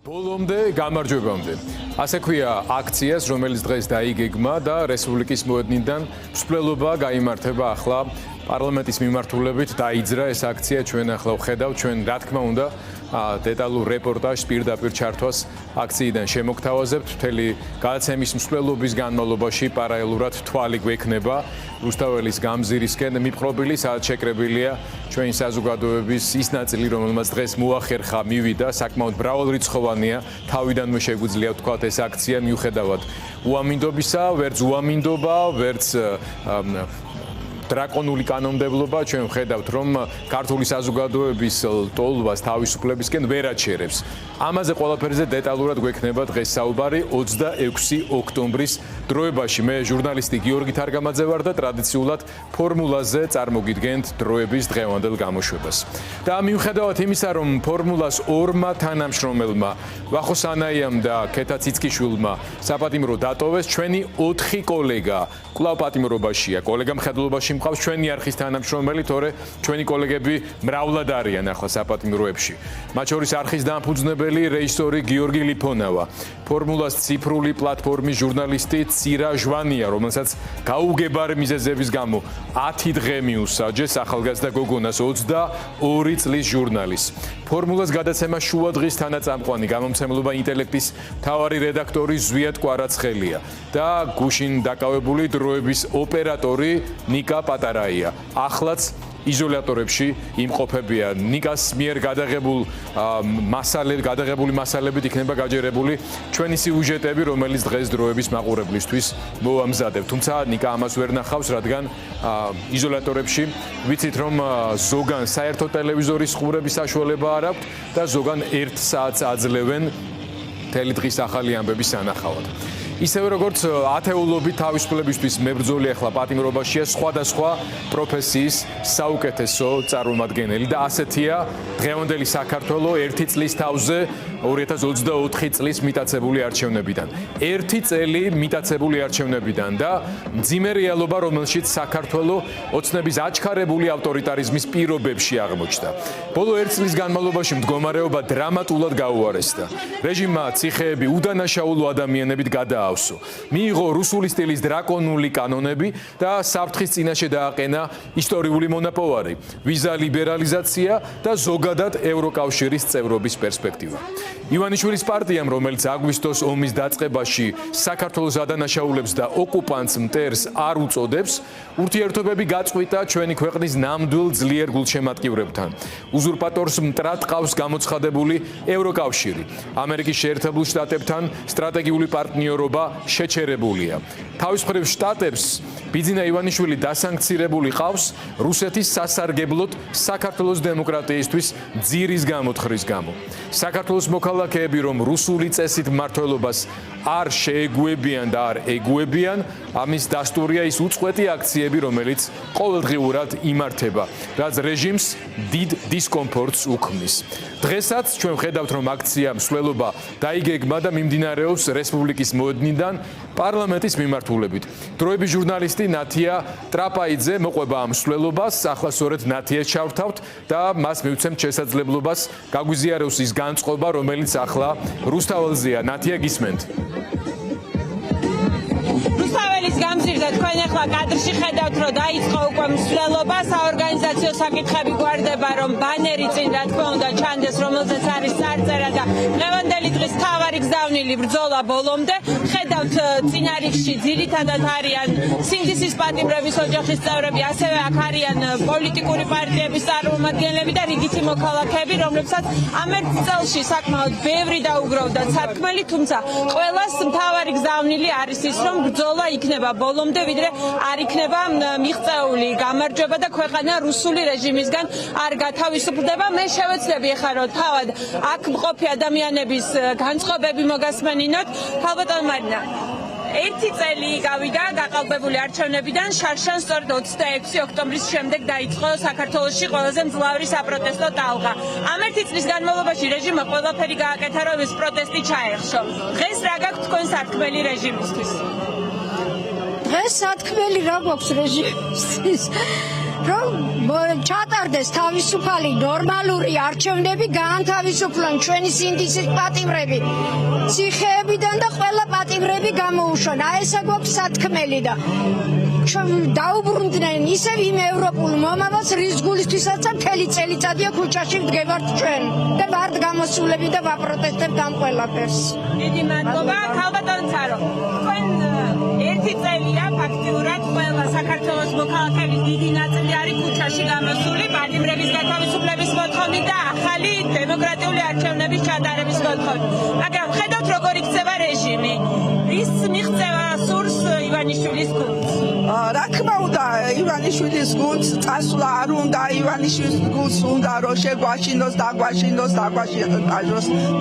ბოლომდე გამარჯვებამდე. ასე ქვია აქციას, რომელიც დღეს დაიგეგმა და რესპუბლიკის მოედნიდან მსვლელობა გაიმართება ახლა პარლამენტის მიმართულებით დაიძრა ეს აქცია ჩვენ ახლა ვხედავთ ჩვენ რა თქმა უნდა დეტალურ რეპორტაჟს პირდაპირ ჩართვას აქციიდან შემოგთავაზებთ მთელი გადაცემის მსვლელობის განმავლობაში პარალელურად თვალი გვექნება რუსთაველის გამზირისკენ მიპყრობილი სადაც შეკრებილია ჩვენი საზოგადოების ის ნაწილი რომელმაც დღეს მოახერხა მივიდა საკმაოდ მრავალრიცხოვანია თავიდანვე შეგვიძლია ვთქვათ ეს აქცია მიუხედავად უამინდობისა ვერც უამინდობა ვერც დრაკონული კანონმდებლობა ჩვენ ვხედავთ რომ ქართული საზოგადოების ტოლობას თავისუფლებისკენ ვერ აჩერებს. ამაზე ყველაფერზე დეტალურად გვექნება დღეს საუბარი 26 ოქტომბრის დროებაში. მე ჟურნალისტი გიორგი თარგამაძე ვარ და ტრადიციულად ფორმულაზე წარმოგიდგენთ დროების დღევანდელ გამოშვებას. და მიუხედავად იმისა რომ ფორმულას ორმა თანამშრომელმა ვახო სანაიამ და ქეთა ციცქიშვილმა საპატიმრო დატოვეს ჩვენი 4 კოლეგა კვლავ პატიმრობაშია. კოლეგა მხედველობაში მყავს ჩვენი არხის თანამშრომელი, თორე ჩვენი კოლეგები მრავლად არიან ახლა საპატიმროებში. მათ შორის არხის დამფუძნებელი რეჟისორი გიორგი ლიფონავა, ფორმულას ციფრული პლატფორმის ჟურნალისტი ცირა ჟვანია, რომელსაც გაუგებარი მიზეზების გამო 10 დღე მიუსაჯეს ახალგაზრდა გოგონას 22 წლის ჟურნალის. ფორმულას გადაცემა შუადღის თანაწამყვანი გამომცემლობა ინტელექტის მთავარი რედაქტორი ზვიად კვარაცხელია და გუშინ დაკავებული დროების ოპერატორი ნიკა პატარაია. ახლაც იზოლატორებში იმყოფებიან. ნიკას მიერ გადაღებული მასალებით იქნება გაჯერებული ჩვენი სიუჟეტები, რომელიც დღეს დროების მაყურებლისთვის მოვამზადებ. თუმცა ნიკა ამას ვერ ნახავს, რადგან იზოლატორებში ვიცით რომ ზოგან საერთო ტელევიზორის ყურების საშუალება არ აქვს და ზოგან 1 საათს აძლევენ მთელი დღის ახალი ამბების სანახავად. ისევე როგორც ათეულობით თავისუფლებისთვის მებრძოლი ახლა პატიმრობაშია სხვადასხვა პროფესიის საუკეთესო წარმომადგენელი და ასეთია დღევანდელი საქართველო 1 წლის თავზე 2024 წლის მიტაცებული არჩევნებიდან. 1 წელი მიტაცებული არჩევნებიდან და მძიმე რეალობა, რომელშიც საქართველო ოცნების აჩქარებული ავტორიტარიზმის პირობებში აღმოჩნდა. ბოლო 1 წლის განმავლობაში მდგომარეობა დრამატულად გაუარესდა. რეჟიმმა ციხეები უდანაშაულო ადამიანებით გადაავსო. მიიღო რუსული სტილის დრაკონული კანონები და საფრთხის წინაშე დააყენა ისტორიული მონაპოვარი, ვიზა ლიბერალიზაცია და ზოგადად ევროკავშირის წევრობის პერსპექტივა. ივანიშვილის პარტიამ, რომელიც აგვისტოს ომის დაწყებაში საქართველოს ადანაშაულებს და ოკუპანტს მტერს არ უწოდებს, ურთიერთობები გაწყვიტა ჩვენი ქვეყნის ნამდვილ ძლიერ გულშემატკივრებთან. უზურპატორს მტრად ყავს გამოცხადებული ევროკავშირი. ამერიკის შეერთებულ შტატებთან სტრატეგიული პარტნიორობა შეჩერებულია. თავის მხრივ შტატებს ბიძინა ივანიშვილი დასანქცირებული ყავს რუსეთის სასარგებლოდ საქართველოს დემოკრატიისთვის ძირის გამოთხრის გამო. საქართველოს მოქალაქეები რომ რუსული წესით მმართველობას არ შეეგუებიან და არ ეგუებიან, ამის დასტურია ის უწყვეტი აქციები, რომელიც ყოველდღიურად იმართება, რაც რეჟიმს დიდ დისკომფორტს უქმნის. დღესაც ჩვენ ვხედავთ, რომ აქცია მსვლელობა დაიგეგმა და მიმდინარეობს რესპუბლიკის მოედნიდან პარლამენტის მიმართულებით. დროების ჟურნალისტი ნათია ტრაპაიძე მოყვება ამ მსვლელობას, ახლა სწორედ ნათიას ჩავრთავთ და მას მივცემთ შესაძლებლობას გაგვიზიაროს ის განწყობა, რომელიც ახლა რუსთაველზეა. ნათია, გისმენთ? რუსთაველის გამზირზე თქვენ ახლა კადრში ხედავთ, რომ დაიწყო უკვე მსვლელობა, საორგანიზაციო საკითხები გვარდება, რომ ბანერი წინ რა თქმა უნდა ჩანდეს, რომელზეც არის წარწერა და დღევანდელი დღის მთავარი გზავნილი ბრძოლა ბოლომდე. ხედავთ წინარიგში ძირითადად არიან სინდისის პატიმრების ოჯახის წევრები, ასევე აქ არიან პოლიტიკური პარტიების წარმომადგენლები და რიგითი მოქალაქეები, რომლებსაც ამ 1 წელში საკმაოდ ბევრი დაუგროვდა სარქმელი, თუმცა ყველას მთავარი გზავნილი არის ის, რომ ბრძოლა იქნება ბოლომდე, ვიდრე არ იქნება მიღწეული გამარჯვება და ქვეყანა რუსული რეჟიმისგან არ გათავისუფლდება. მე შევეცდები ახლა რომ თავად აქ მყოფი ადამიანების განწყობები მოგასმენინოთ. ხალბატონ მარინა, 1 წელი გავიდა გაყალბებული არჩევნებიდან, შარშან სწორედ 26 ოქტომბრის შემდეგ დაიწყო საქართველოში ყველაზე მძლავრი საპროტესტო ტალღა. ამ 1 წლის განმავლობაში რეჟიმმა ყველაფერი გააკეთა, რომ ეს პროტესტი ჩაეხშო. დღეს რა გაქვთ თქვენ სარქმელი რეჟიმისთვის? დღეს სათქმელი რა გვაქვს რეჟიმისთვის? რომ ჩატარდეს თავისუფალი ნორმალური არჩევნები, გაანთავისუფლონ ჩვენი სინდისის პატიმრები ციხეებიდან და ყველა პატიმრები გამოუშვან. აი ესა გვაქვს სათქმელი და დაუბრუნდნენ ისევ იმ ევროპულ მომავალს, რის გულისთვისაც მთელი წელიწადია ქუჩაში ვდგებართ ჩვენ და ვართ გამოსულები და ვაპროტესტებთ ამ ყველაფერს. დიდი მადლობა, ქალბატონ ცარო. თქვენ ერთი წელია ფაქტიურად ყველა საქართველოს მოქალაქეების დიდი ნაწილი არის ქუჩაში გამოსული პატიმრების გათავისუფლების მოთხოვნით და ახალი დემოკრატიული არჩევნების ჩატარების მოთხოვნით. მაგრამ ხედავთ როგორ იქცევა რეჟიმი. რის მიღწევა სურს ივანიშვილის გუნდს? რა თქმა უნდა, ივანიშვილის გუნდს წასვლა არ უნდა, ივანიშვილის გუნდს უნდა რომ შეგვაშინოს, დაგვაშინოს,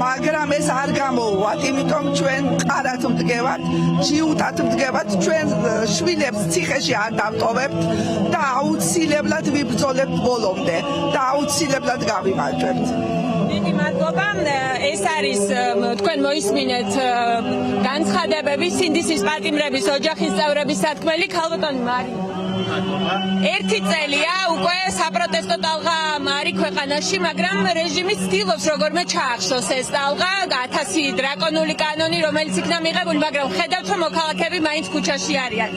მაგრამ ეს არ გამოუვათ, იმიტომ ჩვენ ყარად ვდგევართ, ჯიუტად ვდგევართ, ჩვენ შვილებს ციხეში არ დავტოვებთ და აუცილებლად ვიბრძოლებთ ბოლომდე და აუცილებლად გავიმარჯვებთ. დიდი მადლობა. ეს არის თქვენ მოისმინეთ განცხადებები სინდისის პატიმრების ოჯახის წევრების სათქმელი. ქალბატონი მარი, ერთი წელია უკვე საპროტესტო ტალღა მარი ქვეყანაში, მაგრამ რეჟიმი ცდილობს როგორმე ჩაახშოს ეს ტალღა, 1000 დრაკონული კანონი, რომელიც იქნა მიღებული, მაგრამ ხედავთ რომ მოქალაქეები მაინც ქუჩაში არიან.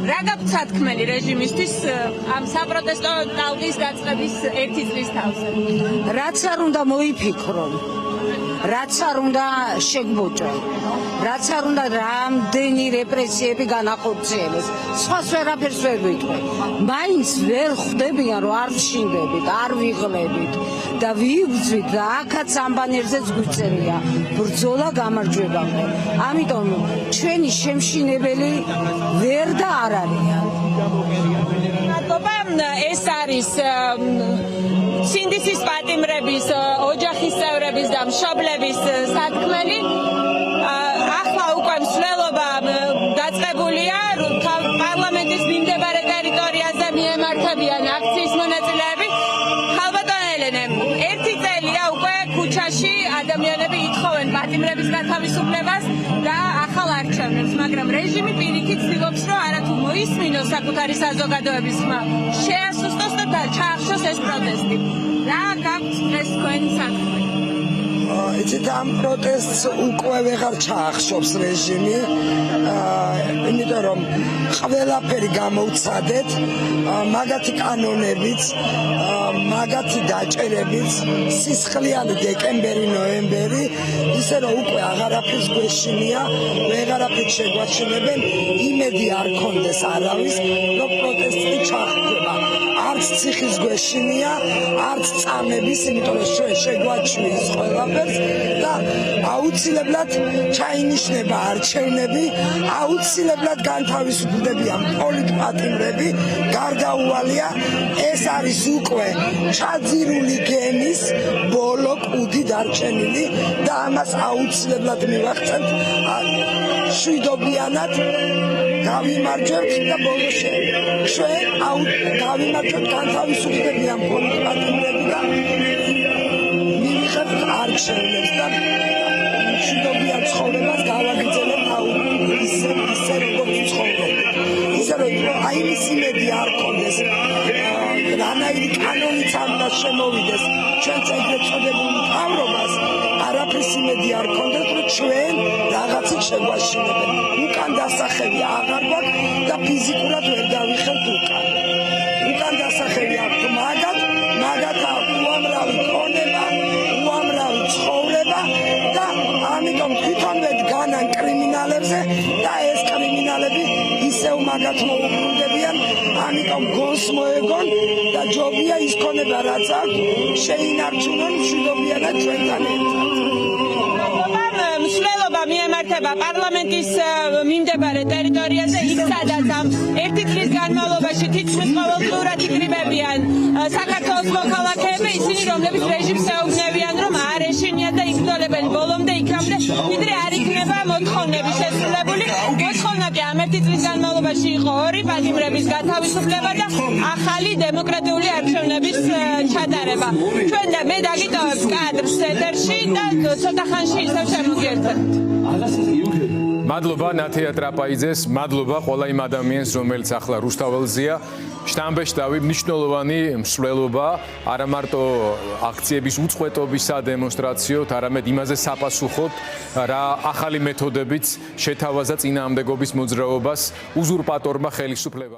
რა გაქვთ სათქმელი რეჟიმისთვის ამ საპროტესტო ტალღის დაწყების ერთი წლის თავზე? რაც არ უნდა მოიფიქრონ, რაც არ უნდა შეგვოჭრონ, რაც არ უნდა რამდენი რეპრესიები განახორციელოს, სხვას ვერაფერს ვერ ვიტყვი. მაინც ვერ ხვდებიან რომ არ ვშინდებით, არ ვიღლებით და ვიბრძვით და აქაც ამბანერზეც გვიწერია ბრძოლა გამარჯვებამდე. ამიტომ ჩვენი შემშინებელი ვერ და არ არიან. მადლობა. ეს არის სინდისის პატიმრების ოჯახის წევრების და მშობლების სათქმელი. ახლა უკვე მსვლელობა დაწყებულია პარლამენტის მიმდებარე ტერიტორიაზე მიემართებიან აქციის მონაწილეები. ქალბატონ ელენე, ერთი წელია უკვე ქუჩაში ადამიანები ითხოვენ პატიმრების გათავისუფლებას და ახალ არჩევნებს, მაგრამ რეჟიმი პირიქით ცდილობს რომ არათუ მოისმინოს საკუთარი საზოგადოების ხმა, შეასუსტოს და ჩაახშოს ეს პროტესტი. რა გაქვთ დღეს თქვენი სათქმელი? იცით, ამ პროტესტს უკვე ვეღარ ჩაახშობს რეჟიმი, იმიტომ რომ ყველაფერი გამოვცადეთ, მაგათი კანონებიც, მაგათი დაჭერებიც, სისხლიანი დეკემბერი, ნოემბერი, ისე რომ უკვე აღარაფერს გვეშინია, ვეღარაფერს შეგვაჩინებენ, იმედი არ ქონდეს არავის, რომ პროტესტი ჩახდება. არც ციხის გვეშინია, არც წამების, იმიტომ რომ ჩვენ შეგვაჩვენეს ყველაფერს და აუცილებლად ჩაინიშნება არჩევნები, აუცილებლად განთავისუფლდებიან პოლიტპატიმრები, გარდაუვალია ეს არის უკვე ჩაძირული გემის ბოლო კუდი დარჩენილი და ამას აუცილებლად მივახცევთ შვიდობიანად გავიმარჯვებთ და ბოლოში ჩვენ გავიმარჯვებთ განთავისუფლებიან პოლიტპატიმრები და მივიღებთ არჩევნებს და მშვიდობიან ცხოვრებას გავაგრძელებთ ისე როგორც ცხოვრობთ. ისე რომ აი ის იმედი არ ქონდეს, რანაირი კანონიც არ უნდა შემოვიდეს ჩვენს ეგრეთ წოდებულ მთავრობას, არაფრის იმედი არ ქონდეს, რომ ჩვენ რაღაცით შეგვაშინებენ. უკან დასახები აღარ გვაქვს და ფიზიკურად ვერ დავიხელთ უკან. უკან დასახები აქვთ მაგათ უამრავი ქონება, უამრავი ცხოვრება და ამიტომ თვითონვე დგანან კრიმინალებზე და ეს კრიმინალები ისევ მაგათ მოუბრუნდებიან, ამიტომ გონს მოეგონ და ჯობია ის ქონება რაც აქვს შეინარჩუნონ მშვიდობიანად ჩვენთან ერთად. მსვლელობა მიემართება პარლამენტის მიმდებარე ტერიტორიაზე, იქ სადაც ამ ერთი წლის განმავლობაში თითქმის ყოველდღურად იკრიბებიან საქართველოს მოქალაქეები, ისინი რომლებიც რეჟიმს ეუბნებიან რომ არ ეშინიათ და იგრძელებენ ბოლომდე იქამდე, ვიდრე არ იქნება მოთხოვნები შესრულებული. მოთხოვნა კი ამ ერთი წლის განმავლობაში იყო 2 პატიმრების გათავისუფლება და ახალი დემოკრატიული არჩევნების ჩატარება. ჩვენ და მე დაგიტოვებთ კადრს ეთერში და ცოტა ხანში ისევ შემოგიერთებთ. მადლობა ნათია ტრაპაიძეს, მადლობა ყველა იმ ადამიანს, რომელიც ახლა რუსთაველზეა. შტამბეშტავი მნიშვნელოვანი მსვლელობა არა მარტო აქციების უწყვეტობისა დემონსტრაციოთ, არამედ იმაზე საპასუხოდ, რა ახალი მეთოდებიც შეთავაზა წინააღმდეგობის მოძრაობას უზურპატორმა ხელისუფლებამ.